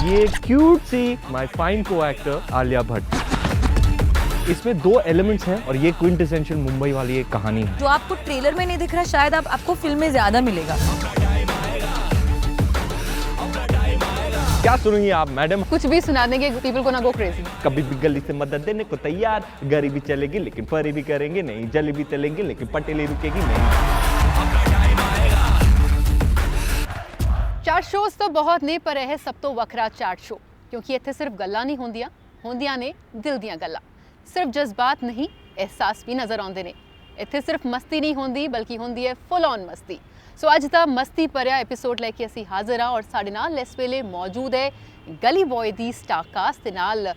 ये cute see my fine को actor Alia Bhatt. इसमें 2 एलिमेंट्स हैं और ये क्विंटेसेंशियल मुंबई वाली एक कहानी है। जो आपको ट्रेलर में नहीं दिख रहा शायद आपको फिल्म में ज्यादा मिलेगा। क्या सुनेंगी आप मैडम? कुछ भी सुना देंगे, पीपल को ना गो क्रेजी। कभी भी गली से मदद देने को तैयार, गरीबी चलेगी लेकिन परी भी करेंगे नहीं, जली भी चलेंगे लेकिन पटेली रुकेगी नहीं। 4 शोज़ तो बहुत ने पर है सब तो वखरा 4 शो, क्योंकि ਇੱਥੇ सिर्फ गल्लां नहीं होंदियां ने दिल दियां गल्लां। सिर्फ जज्बात नहीं, एहसास भी नज़र आउंदे ने। ਇੱਥੇ सिर्फ मस्ती नहीं होंदी बल्कि होंदी है फुल ऑन मस्ती। सो अज दा मस्ती भरिया एपीसोड लैके असीं हाज़र हाँ और साडे नाल इस वेले मौजूद है गली बॉय दी स्टार कास्ट दे नाल।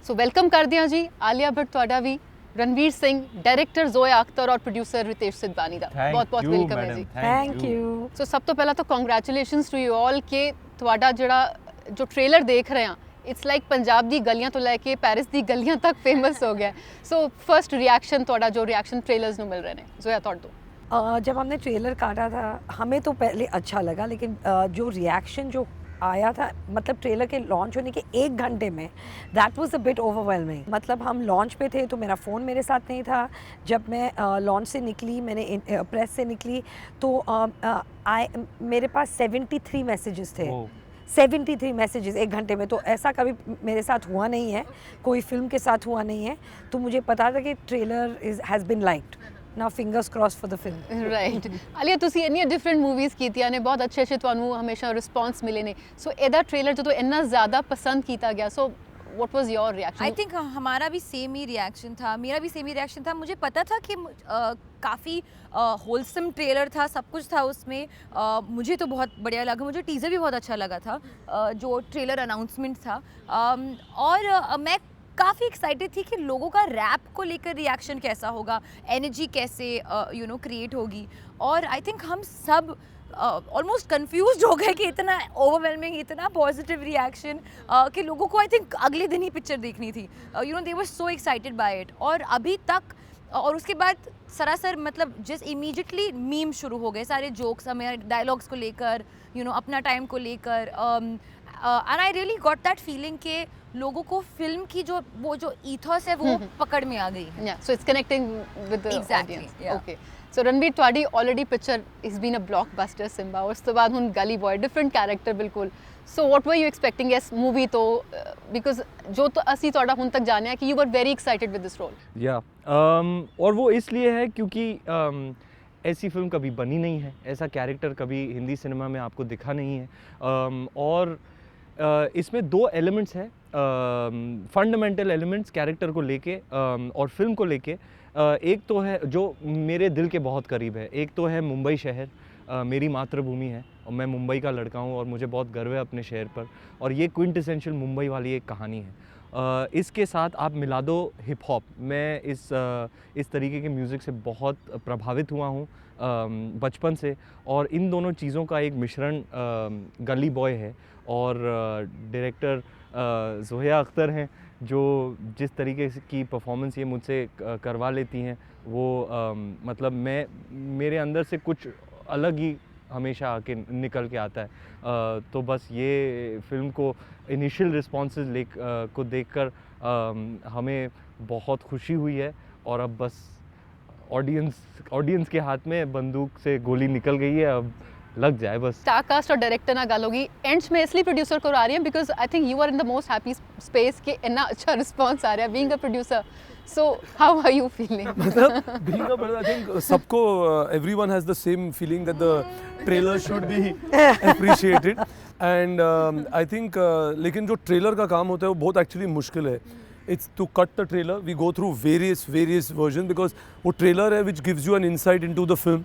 सो वेलकम करदे हां जी आलिया भट्ट, तुहाडा भी, रणवीर सिंह, डायरेक्टर जोया अख्तर और प्रोड्यूसर रितेश सिद्धवानी दा बहुत बहुत वेलकम है जी। Thank you. सो सब तो पहला तो कॉन्ग्रेचुलेशनस टू यू ऑल कि तुहाडा जो ट्रेलर देख रहे हैं इट्स लाइक पंजाब दी गलियां तो लैके पेरिस दी गलियां तक फेमस हो गया। सो फर्स्ट रिएक्शन तुहाडा, जो रिएक्शन ट्रेलर्स नूं मिल रहे हैं, जोया तुहाडे तो? जब हमने ट्रेलर काटा था हमें तो पहले अच्छा लगा, लेकिन जो रिएक्शन जो आया था, मतलब ट्रेलर के लॉन्च होने के 1 घंटे में, that was a bit overwhelming. मतलब हम लॉन्च पे थे तो मेरा फ़ोन मेरे साथ नहीं था। जब मैं लॉन्च से निकली, मैंने प्रेस से निकली तो मेरे पास 73 मैसेजेस थे। 73 मैसेजेस 1 घंटे में। तो ऐसा कभी मेरे साथ हुआ नहीं है, कोई फिल्म के साथ हुआ नहीं है। तो मुझे पता था कि trailer has been liked. Now fingers crossed for the film. Right. Alia तुसी इन्नी डिफरेंट मूवीज़ कीतियां ने, बहुत अच्छे तुहानू हमेशा रिस्पॉन्स मिले ने। सो एदा ट्रेलर जो तो इन्ना ज़्यादा पसंद किया गया, so what was your reaction? I think हमारा भी सेम ही रिएक्शन था, मेरा भी सेम ही रिएक्शन था। मुझे पता था कि काफ़ी होलसम ट्रेलर था, सब कुछ था उसमें। मुझे तो बहुत बढ़िया लगा, मुझे टीज़र भी बहुत अच्छा लगा था, जो ट्रेलर अनाउंसमेंट था। और मैं काफ़ी एक्साइटेड थी कि लोगों का रैप को लेकर रिएक्शन कैसा होगा, एनर्जी कैसे क्रिएट होगी। और आई थिंक हम सब ऑलमोस्ट कंफ्यूज हो गए कि इतना ओवरवेलमिंग, इतना पॉजिटिव रिएक्शन कि लोगों को आई थिंक अगले दिन ही पिक्चर देखनी थी। दे वर सो एक्साइटेड बाय इट। और अभी तक, और उसके बाद सरासर मतलब जस्ट इमीडिएटली मीम शुरू हो गए, सारे जोक्स हमें डायलॉग्स को लेकर, अपना टाइम को लेकर। And I really got that feeling कि लोगों को फिल्म की वो जो ईथोस है वो पकड़ में आ गई है। So it's connecting with the audience. Okay, so Ranveer तुहाडी already picture is been a blockbuster Simba, उस तो बाद हुन गली बॉय, डिफरेंट कैरेक्टर बिल्कुल। So what were you expecting इस मूवी तो, बिकॉज जो तो असी तुहाडा हुन तक जाने कि you were very excited with this role. या और वो इसलिए है क्योंकि ऐसी फिल्म कभी बनी नहीं है, ऐसा कैरेक्टर कभी हिंदी सिनेमा में आपको दिखा नहीं है। और इसमें 2 एलिमेंट्स हैं, फंडामेंटल एलिमेंट्स कैरेक्टर को लेके और फिल्म को लेके। एक तो है जो मेरे दिल के बहुत करीब है, एक तो है मुंबई शहर, मेरी मातृभूमि है और मैं मुंबई का लड़का हूँ और मुझे बहुत गर्व है अपने शहर पर। और ये क्विंटेसेंशियल मुंबई वाली एक कहानी है। इसके साथ आप मिला दो हिप हॉप। मैं इस तरीके के म्यूज़िक से बहुत प्रभावित हुआ हूँ बचपन से, और इन दोनों चीज़ों का एक मिश्रण गली बॉय है। और डायरेक्टर जोया अख्तर हैं, जो जिस तरीके की परफॉर्मेंस ये मुझसे करवा लेती हैं, वो मतलब मेरे अंदर से कुछ अलग ही हमेशा आके निकल के आता है। तो बस ये फिल्म को इनिशियल रिस्पॉन्सेज को देखकर हमें बहुत खुशी हुई है। और अब बस ऑडियंस के हाथ में बंदूक से गोली निकल गई है, अब लग जाए बस। स्टार कास्ट और डायरेक्टर ना गल होगी एंड्स में, इसलिए प्रोड्यूसर को आ रही है because I think you are in the most happy space कि इतना अच्छा रिस्पांस आ रहा है being a producer. So how are you feeling? मतलब being a producer, I think सबको, everyone has the same feeling that the trailer should be appreciated. And I think लेकिन जो ट्रेलर का काम होता है वो बहुत एक्चुअली मुश्किल है। It's to cut the trailer. We go through various versions because वो trailer है which gives you an insight into the film.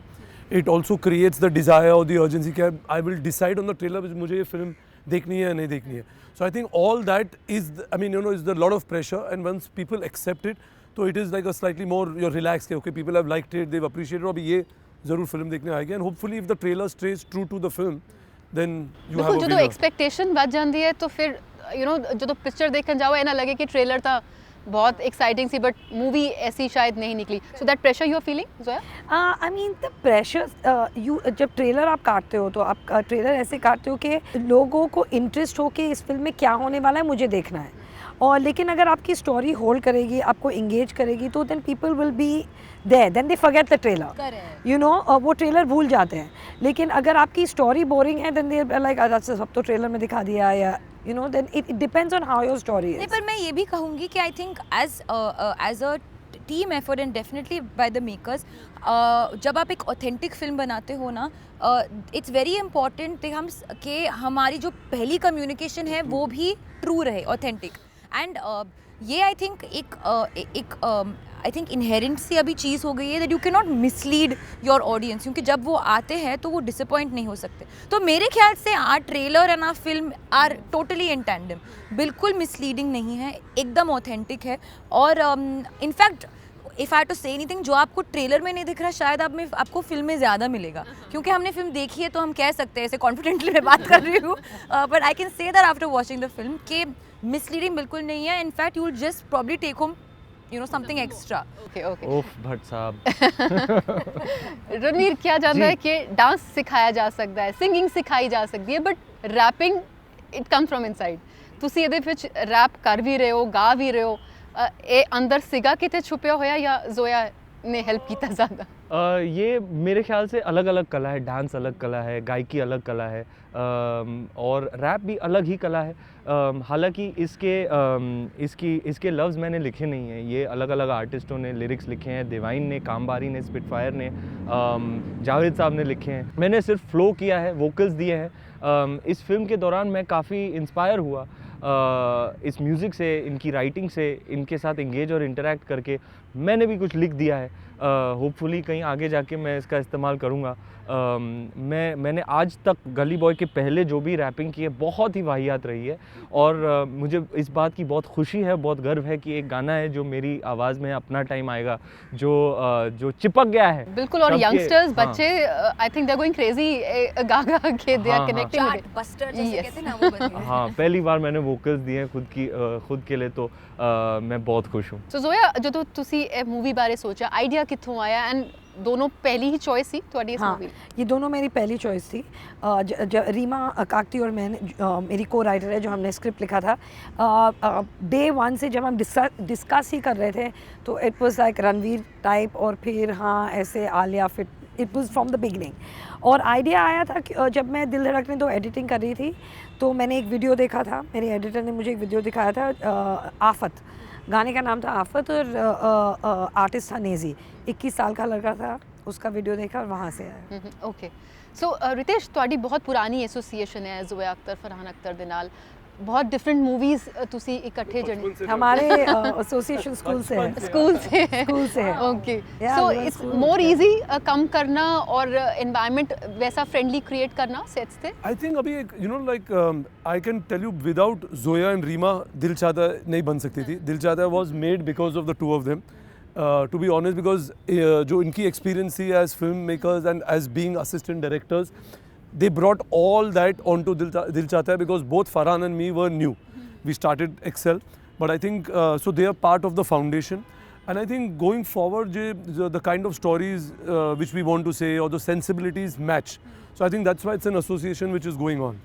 It also creates the desire or the urgency कि I will decide on the trailer मुझे ये film देखनी है या नहीं देखनी है. So I think all that is, I mean, is a lot of pressure, and once people accept it, so it is like a slightly more you're relaxed कि okay, people have liked it, they've appreciated, अभी ये ज़रूर film देखने आएगी, and hopefully if the trailer stays true to the film, then you have a winner. जो expectation बढ़ जाती है तो फिर जो तो पिक्चर देखने जाओ ये ना लगे कि ट्रेलर था बहुत एक्साइटिंग सी, बट मूवी ऐसी शायद नहीं निकली. So that pressure you are feeling Zoya? I mean the pressure you, जब ट्रेलर आप काटते हो तो आप ट्रेलर ऐसे काटते हो कि लोगों को इंटरेस्ट हो कि इस फिल्म में क्या होने वाला है, मुझे देखना है. और लेकिन अगर आपकी स्टोरी होल्ड करेगी, आपको इंगेज करेगी, तो then people will be there, then they forget the trailer, you know, वो ट्रेलर भूल जाते हैं. लेकिन अगर आपकी स्टोरी बोरिंग है, देन दे लाइक अच्छा सब तो ट्रेलर में दिखा दिया, या you know, then it depends on how your story is. नहीं, पर मैं ये भी कहूँगी कि I think as a team effort and definitely by the makers, जब आप एक ऑथेंटिक फिल्म बनाते हो ना, इट्स वेरी इंपॉर्टेंट कि हमारी जो पहली कम्युनिकेशन है वो भी ट्रू रहे, ऑथेंटिक. एंड ये आई थिंक एक आई थिंक इनहेरेंट सी अभी चीज़ हो गई है that you can not mislead your audience, क्योंकि जब वो आते हैं तो वो डिसअपॉइंट नहीं हो सकते. तो मेरे ख्याल से our trailer and our film are totally in tandem, बिल्कुल मिसलीडिंग नहीं है, एकदम ऑथेंटिक है. और in fact if I to say anything, जो आपको ट्रेलर में नहीं दिख रहा शायद आपको फिल्म में ज़्यादा मिलेगा, क्योंकि हमने फिल्म देखी है तो हम कह सकते हैं, ऐसे कॉन्फिडेंटली मैं बात कर रही हूँ, but I can say that after watching the film कि मिसलीडिंग बिल्कुल नहीं है. In fact you will just probably take home something extra. Okay. ओफ भट्ट साहब. रणवीर, क्या जानना है कि डांस सिखाया जा सकता है, सिंगिंग सिखाई जा सकती है, but rapping it comes from inside. ਤੁਸੀਂ ਇਹਦੇ ਵਿੱਚ ਰੈਪ ਕਰ ਵੀ ਰਹੇ ਹੋ, ਗਾ ਵੀ ਰਹੇ ਹੋ, ਇਹ ਅੰਦਰ ਸੀਗਾ ਕਿਤੇ ਛੁਪਿਆ ਹੋਇਆ ਜਾਂ ਜ਼ੋਇਆ ने हेल्प किया ज़्यादा? ये मेरे ख्याल से अलग अलग कला है. डांस अलग कला है, गायकी अलग कला है, और रैप भी अलग ही कला है. हालांकि इसके लफ्ज़ मैंने लिखे नहीं हैं, ये अलग अलग आर्टिस्टों ने लिरिक्स लिखे हैं. डिवाइन ने, कामबारी ने, स्पिटफायर ने, जावेद साहब ने लिखे हैं. मैंने सिर्फ फ्लो किया है, वोकल्स दिए हैं. इस फिल्म के दौरान मैं काफ़ी इंस्पायर हुआ इस म्यूज़िक से, इनकी राइटिंग से, इनके साथ इंगेज और इंटरेक्ट करके मैंने भी कुछ लिख दिया है. होपफुली कहीं आगे जाके मैं इसका इस्तेमाल करूँगा. मैंने आज तक गली बॉय के पहले जो भी रैपिंग की है बहुत ही वाहियात रही है, और मुझे इस बात की बहुत खुशी है, बहुत गर्व है कि एक गाना है जो मेरी आवाज़ में अपना टाइम आएगा, जो चिपक गया है. बिल्कुल. और यंगस्टर्स, बच्चे, I think they are going crazy गा के, they are connecting with it. बस्टर जैसे कहते हैं ना, वो बने. हाँ, पहली बार मैंने वोकल्स दिए हैं खुद के लिए, तो मैं बहुत खुश हूँ. सो जोया, जो तुसी ए मूवी बारे सोचा, आइडिया कित्थों आया, एंड दोनों पहली ही चॉइस थी ਤੁਹਾਡੀ ਇਸ मूवी? ये दोनों मेरी पहली चॉइस थी. रीमा काकती और मैंने, मेरी को राइटर है, जो हमने स्क्रिप्ट लिखा था, डे वन से जब हम डिस्कस ही कर रहे थे तो it was like Ranveer type, और फिर हाँ ऐसे Alia fit, it was from the beginning. और आइडिया आया था कि जब मैं दिल धड़कने तो एडिटिंग कर रही थी, तो मैंने एक वीडियो देखा था, मेरे एडिटर ने मुझे एक वीडियो दिखाया था, आफत, गाने का नाम था आफत, और आर्टिस्ट था नेजी, 21 साल का लड़का था, उसका वीडियो देखा और वहाँ से आया. ओके. सो रितेश, ਤੁਹਾਡੀ ਬਹੁਤ ਪੁਰਾਣੀ ਐਸੋਸੀਏਸ਼ਨ ਹੈ ਜ਼ੋਇਆ ਅਖਤਰ, ਫਰਹਾਨ ਅਖਤਰ ਦੇ ਨਾਲ. बहुत डिफरेंट मूवीज ਤੁਸੀਂ इकट्ठे जने, हमारे एसोसिएशन स्कूल से है. स्कूल से है. Okay. So it's more easy कम करना और एनवायरनमेंट वैसा फ्रेंडली क्रिएट करना सेट्स पे. आई थिंक अभी एक you know like I can tell you without Zoya and Reema Dil Chahta नहीं बन सकती थी. Dil Chahta was made because of the two of them, to be honest, because जो इनकी एक्सपीरियंस थी as film makers and as being assistant directors, they brought all that onto Dil Chahta Hai, because both Farhan and me were new. We started Excel, but I think so they are part of the foundation, and I think going forward the kind of stories which we want to say or the sensibilities match. So I think that's why it's an association which is going on.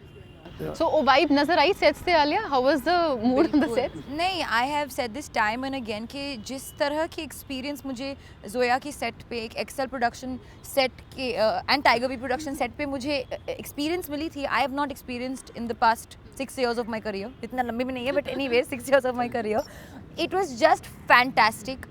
So वो vibe नजर आई sets से Alia? How was the mood on the set? नहीं, I have said this time and again कि जिस तरह की experience मुझे जोया की सेट पे, एक एक्सेल प्रोडक्शन सेट के and Tiger B production set पे मुझे एक्सपीरियंस मिली थी, I have not experienced in the past 6 years of my career. इतना लंबी भी नहीं है, but anyway 6 years of my career. It was just fantastic.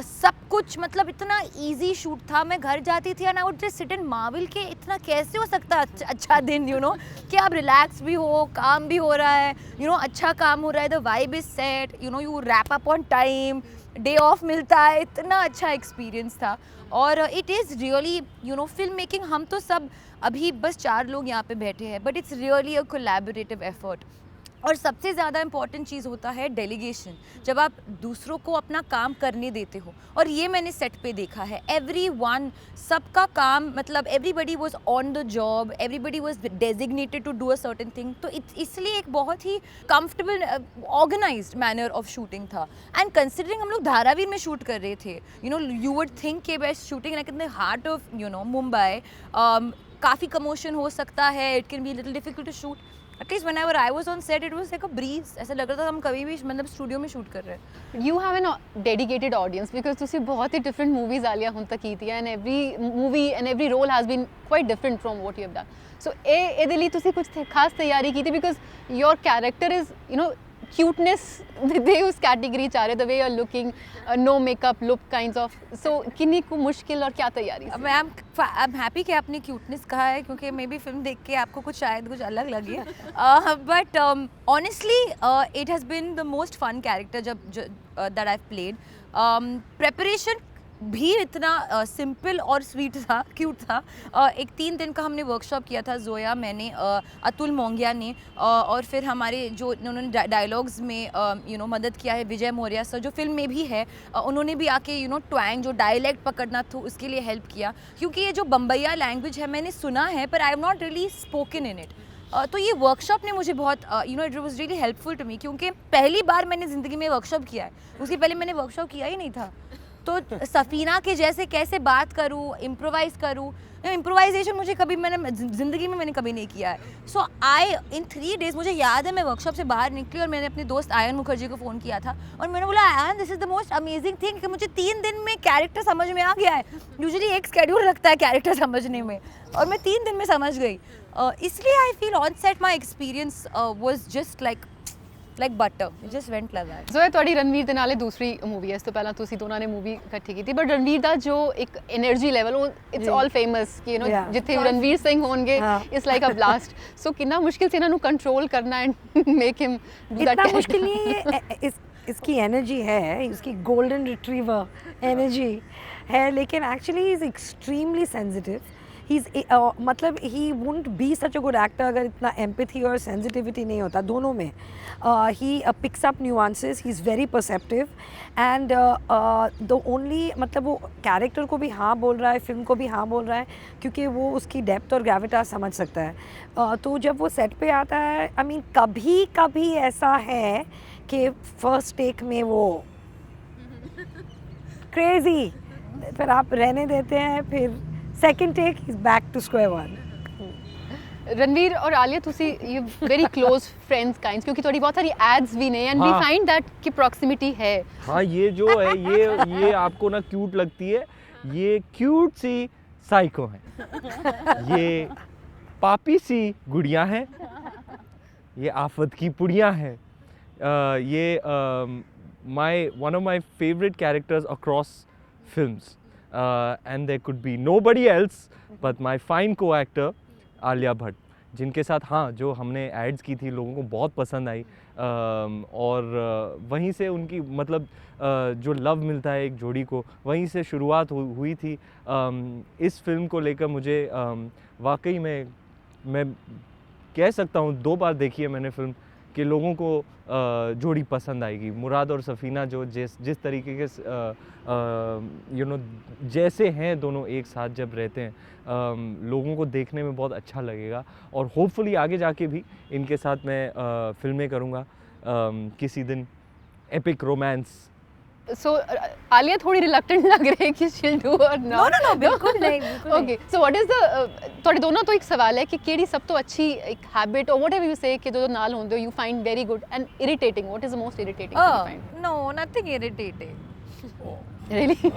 सब कुछ मतलब इतना इजी शूट था. मैं घर जाती थी and I would just sit and Marvel के इतना कैसे हो सकता है अच्छा दिन, यू नो, कि आप रिलैक्स भी हो, काम भी हो रहा है, यू नो, अच्छा काम हो रहा है, the vibe is set, you know, you wrap up on time, day of मिलता है. इतना अच्छा एक्सपीरियंस था. और it is really, you know, film making, हम तो सब अभी बस 4 लोग यहाँ पे बैठे हैं, but it's really a collaborative effort. और सबसे ज़्यादा इम्पॉर्टेंट चीज़ होता है डेलीगेशन, जब आप दूसरों को अपना काम करने देते हो। और ये मैंने सेट पे देखा है, एवरीवन, सबका काम, मतलब everybody was on the job, everybody was designated to do a certain thing. तो इसलिए एक बहुत ही comfortable organised manner of shooting था। एंड कंसिडरिंग हम लोग धारावीर में शूट कर रहे थे, यू वुड थिंक कि बस shooting like in the heart of Mumbai, काफ़ी कमोशन हो सकता है, it can be little difficult to shoot. At least whenever I was on set, it was like a breeze. ऐसा लग रहा था हम कभी भी मतलब स्टूडियो में शूट कर रहे हैं। You have an dedicated audience because ਤੁਸੀਂ ਬਹੁਤ ਹੀ different movies ਆਲੀਆ ਹੁਣ ਤੱਕ ਕੀਤੀਆਂ and every movie and every role has been quite different from what you have done. So ਇਹਦੇ ਲਈ ਤੁਸੀਂ ਕੁਝ ਖਾਸ ਤਿਆਰੀ ਕੀਤੀ because your character is cuteness ਦੇ ਉਸ ਕੈਟੇਗਰੀ ਚ ਆ ਰਹੇ, the way you're looking, no makeup look kinds of, so किन्नी को मुश्किल और क्या तैयारी? I'm happy कि आपने क्यूटनेस कहा है, क्योंकि मे बी फिल्म देख के आपको कुछ शायद कुछ अलग लगे, but honestly it has been the most fun character जब दैट आई प्लेड। प्रेपरेशन भी इतना सिंपल और स्वीट था, क्यूट था। एक 3 दिन का हमने वर्कशॉप किया था, जोया, मैंने, अतुल मोंगिया ने, और फिर हमारे जो उन्होंने डायलॉग्स में मदद किया है, विजय मौर्य सर जो फिल्म में भी है, उन्होंने भी आके ट्वैंग जो डायलेक्ट पकड़ना था उसके लिए हेल्प किया, क्योंकि ये जो बम्बैया लैंग्वेज है मैंने सुना है पर I have not really spoken in it. तो ये वर्कशॉप ने मुझे बहुत it was really helpful to me, क्योंकि पहली बार मैंने ज़िंदगी में वर्कशॉप किया है, उसके पहले मैंने वर्कशॉप किया ही नहीं था। तो सफीना के जैसे कैसे बात करूँ, इम्प्रोवाइज़ करूँ, इम्प्रोवाइजेशन मुझे कभी मैंने ज़िंदगी में कभी नहीं किया है। सो आई इन 3 डेज़, मुझे याद है मैं वर्कशॉप से बाहर निकली और मैंने अपने दोस्त आयन मुखर्जी को फ़ोन किया था और मैंने बोला ion this is the most amazing thing कि मुझे 3 दिन में कैरेक्टर समझ में आ गया है। यूजुअली एक स्केड्यूल लगता है कैरेक्टर समझने में और मैं 3 दिन में समझ गई। इसलिए I feel on set my experience was just like butter, it just went like that. Zoya ਤੁਹਾਡੀ ਰਣਵੀਰ ਦੇ ਨਾਲ ਇਹ ਦੂਸਰੀ ਮੂਵੀ ਹੈ, ਇਸ ਤੋਂ ਪਹਿਲਾਂ ਤੁਸੀਂ ਦੋਨਾਂ ਨੇ ਮੂਵੀ ਇਕੱਠੀ ਕੀਤੀ, ਬਟ ਰਣਵੀਰ ਦਾ ਜੋ ਇੱਕ એનર્ਜੀ ਲੈਵਲ ਉਹ ਇਟਸ ਆਲ ਫੇਮਸ ਕਿ ਜਿੱਥੇ ਰਣਵੀਰ ਸਿੰਘ ਹੋਣਗੇ ਇਟਸ ਲਾਈਕ ਅ ਬਲਾਸਟ। ਸੋ ਕਿੰਨਾ ਮੁਸ਼ਕਿਲ ਸੀ ਇਹਨਾਂ ਨੂੰ ਕੰਟਰੋਲ ਕਰਨਾ and make him do that? इतना मुश्किल नहीं है, इसकी एनर्जी है, इसकी गोल्डन रिट्रीवर एनर्जी है, लेकिन actually he is extremely sensitive. मतलब he wouldn't be such a good actor अगर इतना एम्पैथी और सेंसिटिविटी नहीं होता दोनों में। He picks up nuances, he is very perceptive and the only, मतलब वो कैरेक्टर को भी हाँ बोल रहा है, फिल्म को भी हाँ बोल रहा है, क्योंकि वो उसकी डेप्थ और ग्रेविटास समझ सकता है। तो जब वो सेट पे आता है, आई मीन कभी कभी ऐसा है कि फर्स्ट टेक में वो क्रेजी, फिर आप रहने देते हैं, फिर second take is back to square one. Ranveer और आलिया ਤੁਸੀਂ you very close friends kinds, क्योंकि थोड़ी बहुत सारी एड्स भी ने एंड वी फाइंड दैट कि प्रॉक्सिमिटी है। हाँ, ये जो है ये आपको ना क्यूट लगती है, ये क्यूट सी साइको है, ये पापी सी गुड़िया है, ये आफत की पुड़िया है, ये one of my favorite characters across films, and there could be nobody else but my fine co-actor Alia Bhatt, जिनके साथ हाँ जो हमने एड्स की थी लोगों को बहुत पसंद आई, और वहीं से उनकी मतलब जो लव मिलता है एक जोड़ी को, वहीं से शुरुआत हुई थी। इस फिल्म को लेकर मुझे वाकई में मैं कह सकता हूँ 2 बार देखी है मैंने फिल्म कि लोगों को जोड़ी पसंद आएगी। मुराद और सफ़ीना जो जिस तरीके के जैसे हैं दोनों एक साथ जब रहते हैं, लोगों को देखने में बहुत अच्छा लगेगा, और होपफुली आगे जाके भी इनके साथ मैं फिल्में करूँगा किसी दिन, एपिक रोमांस। सो आलिया थोड़ी रिलक्टेंट लग रही है कि she'll do or not? No, बिल्कुल नहीं, बिल्कुल नहीं। Okay, so what is the ਤੁਹਾਡੇ ਦੋਨੋਂ ਤੋਂ ਇੱਕ ਸਵਾਲ ਹੈ ਕਿ ਕਿਹੜੀ ਸਭ ਤੋਂ ਅੱਛੀ ਇੱਕ habit or whatever you say कि जो ਨਾਲ ਹੁੰਦੇ ਹੋ you find very good and irritating? What is the most irritating thing you find? No, nothing irritating. Really?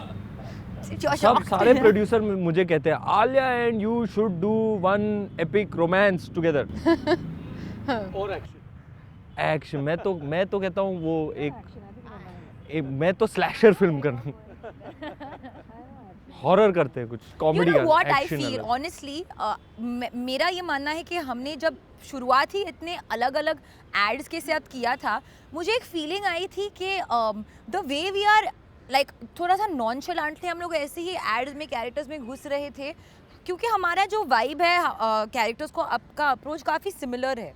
सब सारे प्रोड्यूसर मुझे कहते हैं Alia and you should do one epic romance together. और एक्शन मैं तो कहता हूँ वो मैं तो स्लैशर फिल्म करना, हॉरर करते हैं, कुछ कॉमेडी का, what I action feel honestly, मेरा ये मानना है कि हमने जब शुरुआत ही इतने अलग अलग एड्स के साथ किया था, मुझे एक फीलिंग आई थी कि the way we are like थोड़ा सा नॉनशलेंटली हम लोग ऐसे ही एड्स में कैरेक्टर्स में घुस रहे थे, क्योंकि हमारा जो वाइब है कैरेक्टर्स को आपका अप्रोच काफ़ी सिमिलर है।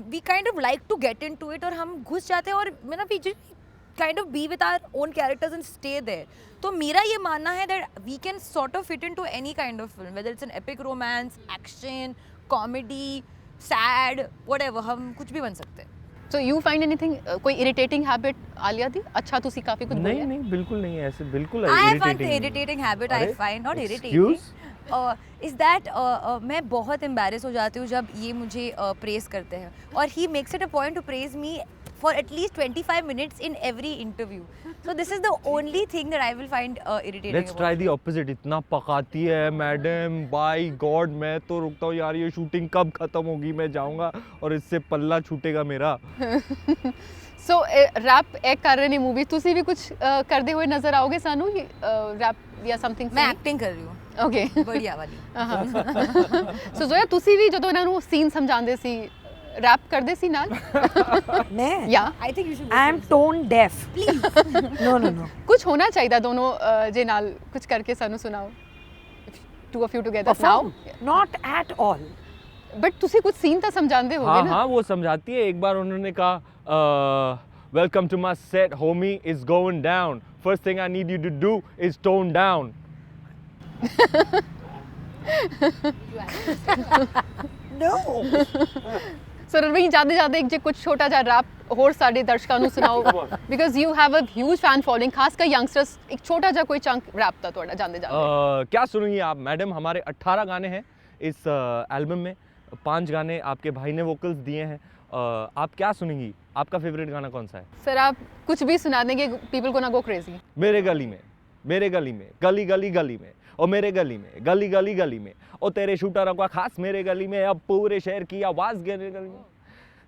We kind of like to get into it, और हम घुस जाते हैं और मतलब we just kind of be with our own characters and stay there. तो मेरा ये मानना है that we can sort of fit into any kind of film, whether it's an epic romance, action, comedy, sad, whatever, हम कुछ भी बन सकते हैं. सो यू फाइंड एनीथिंग, कोई इरिटेटिंग हैबिट आलिया दी? अच्छा ਤੁਸੀਂ ਕਾਫੀ ਕੁਝ नहीं बोले. नहीं बिल्कुल नहीं है, ऐसे बिल्कुल I have one irritating नहीं है। irritating habit I अरे, find, not irritating, excuse? is that मैं बहुत embarrass हो जाती हूँ जब ये मुझे praise करते हैं, और he makes it a point to praise me for at least 25 minutes in every interview. So this is the only thing that I will find irritating. Let's try the opposite. इतना पकाती है madam, bye God मैं तो रुकता हूँ यार, ये shooting कब खत्म होगी, मैं जाऊंगा और इससे पल्ला छूटेगा मेरा. ਸੋ ਰੈਪ ਇੱਕ ਕਰ ਰਹੇ ਨੇ ਮੂਵੀ, ਤੁਸੀਂ ਵੀ ਕੁਝ ਕਰਦੇ ਹੋਏ ਨਜ਼ਰ ਆਓਗੇ ਸਾਨੂੰ ਰੈਪ ਜਾਂ ਸਮਥਿੰਗ? मैं acting कर रही हूँ, ਓਕੇ. बढ़िया वाली. ਸੋ ਜ਼ੋਇਆ ਤੁਸੀਂ ਵੀ ਜਦੋਂ ਇਹਨਾਂ ਨੂੰ ਸੀਨ ਸਮਝਾਉਂਦੇ ਸੀ ਰੈਪ ਕਰਦੇ ਸੀ ਨਾਲ? मैं या I think you should. I am tone deaf. No no no. ਕੁਝ ਹੋਣਾ ਚਾਹੀਦਾ ਦੋਨੋਂ ਜੇ ਨਾਲ ਕੁਝ ਕਰਕੇ ਸਾਨੂੰ ਸੁਣਾਓ. Two of you together now. Not at all. But ਤੁਸੀਂ ਕੁਝ ਸੀਨ ਤਾਂ ਸਮਝਾਉਂਦੇ ਹੋਗੇ हाँ ਨਾ? हाँ वो समझाती है. एक बार उन्होंने कहा welcome to my set homie, is going down, first thing I need you to do is tone down. No. So ਰਵੀਨ ਜਾਂਦੇ ਜਾਂਦੇ ਇੱਕ ਜੇ ਕੁਝ ਛੋਟਾ ਜਿਹਾ ਰੈਪ ਹੋਰ ਸਾਡੇ ਦਰਸ਼ਕਾਂ ਨੂੰ ਸੁਣਾਓ, because you have a huge fan following, ਖਾਸ ਕਰ ਯੰਗਸਟਰਸ. ਇੱਕ ਛੋਟਾ ਜਿਹਾ ਕੋਈ ਚੰਕ ਰੈਪ ਦਾ ਤੁਹਾਡਾ ਜਾਂਦੇ ਜਾਂਦੇ. क्या सुनेंगी आप मैडम? हमारे 18 गाने हैं इस एल्बम में, 5 गाने आपके भाई ने वोकल्स दिए हैं. आप क्या सुनेंगी? आपका फेवरेट गाना कौन सा है? सर आप कुछ भी सुना देंगे, पीपल को ना गो क्रेजी. मेरे गली में, मेरे गली में, गली गली गली में, और मेरे गली में, गली गली गली में, और तेरे शूटरों का खास मेरे गली में, अब पूरे शहर की आवाज़ मेरे गली में.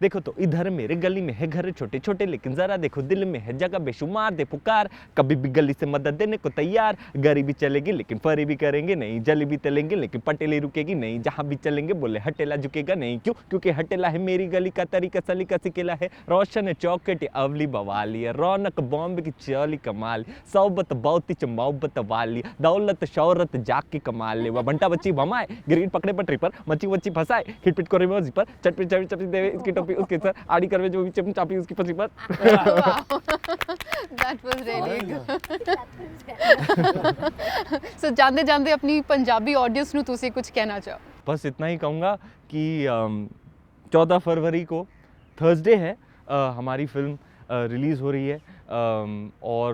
देखो तो इधर मेरे गली में है घर छोटे छोटे, लेकिन जरा देखो दिल में है जगह बेशुमार, दे पुकार कभी भी गली से मदद देने को तैयार. गरीबी चलेगी लेकिन फरी भी करेंगे नहीं, जली भी तलेंगे लेकिन पटेली रुकेगी नहीं, जहाँ भी चलेंगे बोले हटेला झुकेगा नहीं. क्यों? क्योंकि हटेला है मेरी गली का तरीका, सलीका सिकेला है, रोशन है चौकट अवली बवाली है, रौनक बॉम्बे की चौली कमाल, सोबत बहुत ही मोहब्बत वाली, दौलत शौरत जाग के कमाल ले. वह बंटा बच्ची भमाए, ग्रीन पकड़े पटरी पर, मच्छी वच्ची फंसाए, खिटपिट को रिमोजी पर, चटपी चटपी चटपी देवे इसकी टोपी उसके सर, आड़ी करवे जो भी चापी उसकी फंसी पर. That was really good. So ਜਾਂਦੇ ਜਾਂਦੇ ਆਪਣੀ ਪੰਜਾਬੀ ਆਡੀਅנס ਨੂੰ ਤੁਸੀਂ ਕੁਝ ਕਹਿਣਾ ਚਾਹੋ? बस इतना ही कहूँगा कि 14 फरवरी को थर्सडे है, हमारी फिल्म रिलीज़ हो रही है, और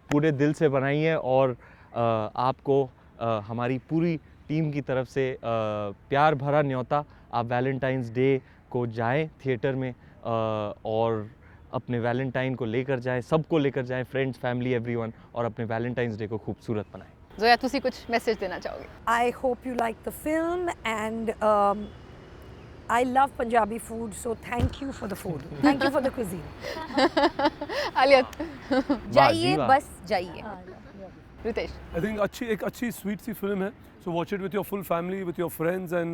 पूरे दिल से बनाई है, और आपको हमारी पूरी टीम की तरफ से प्यार भरा न्योता. आप वैलेंटाइंस डे को जाएं थिएटर में, और अपने वैलेंटाइन को लेकर जाएं, सबको लेकर जाएं, फ्रेंड्स, फैमिली, एवरीवन, और अपने वैलेंटाइंस डे को खूबसूरत बनाएं. ਜ਼ੋਇਆ ਤੁਸੀਂ ਕੁਝ ਮੈਸੇਜ ਦੇਣਾ ਚਾਹੋਗੇ? I hope you like the film, and I love Punjabi food, so thank you for the food. Thank you for the cuisine. Alia. जाइए, वाह. बस जाइए. रितेश. I think एक अच्छी स्वीट सी फिल्म है. So watch it with your full family, with your friends, and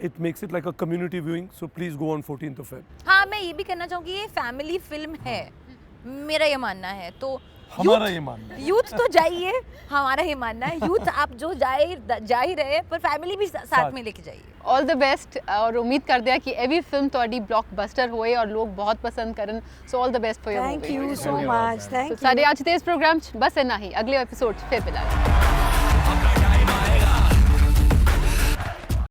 it makes it like a community viewing. So please go on 14th of Feb. हाँ, मैं ये भी कहना चाहूँगी ये फैमिली फिल्म है, मेरा ये मानना है. तो हमारा ये मानना है. यूथ तो जाइए, हमारा ये मानना है. यूथ आप जो जा ही रहे, पर फैमिली भी साथ में लेके जाइए. ऑल द बेस्ट, और उम्मीद करते हैं कि ਇਹ ਵੀ ਫਿਲਮ ਤੁਹਾਡੀ ਬਲੌਕਬਸਟਰ ਹੋਏ ਔਰ ਲੋਕ ਬਹੁਤ ਪਸੰਦ ਕਰਨ. So all the best for your Thank movie. you so much. Thank you. ਸਾਡੇ ਅੱਜ ਦੇ ਇਸ ਪ੍ਰੋਗਰਾਮ 'ਚ ਬਸ ਇੰਨਾ ਹੀ. ਅਗਲੇ ਐਪੀਸੋਡ 'ਚ ਫਿਰ ਮਿਲਾਂਗੇ.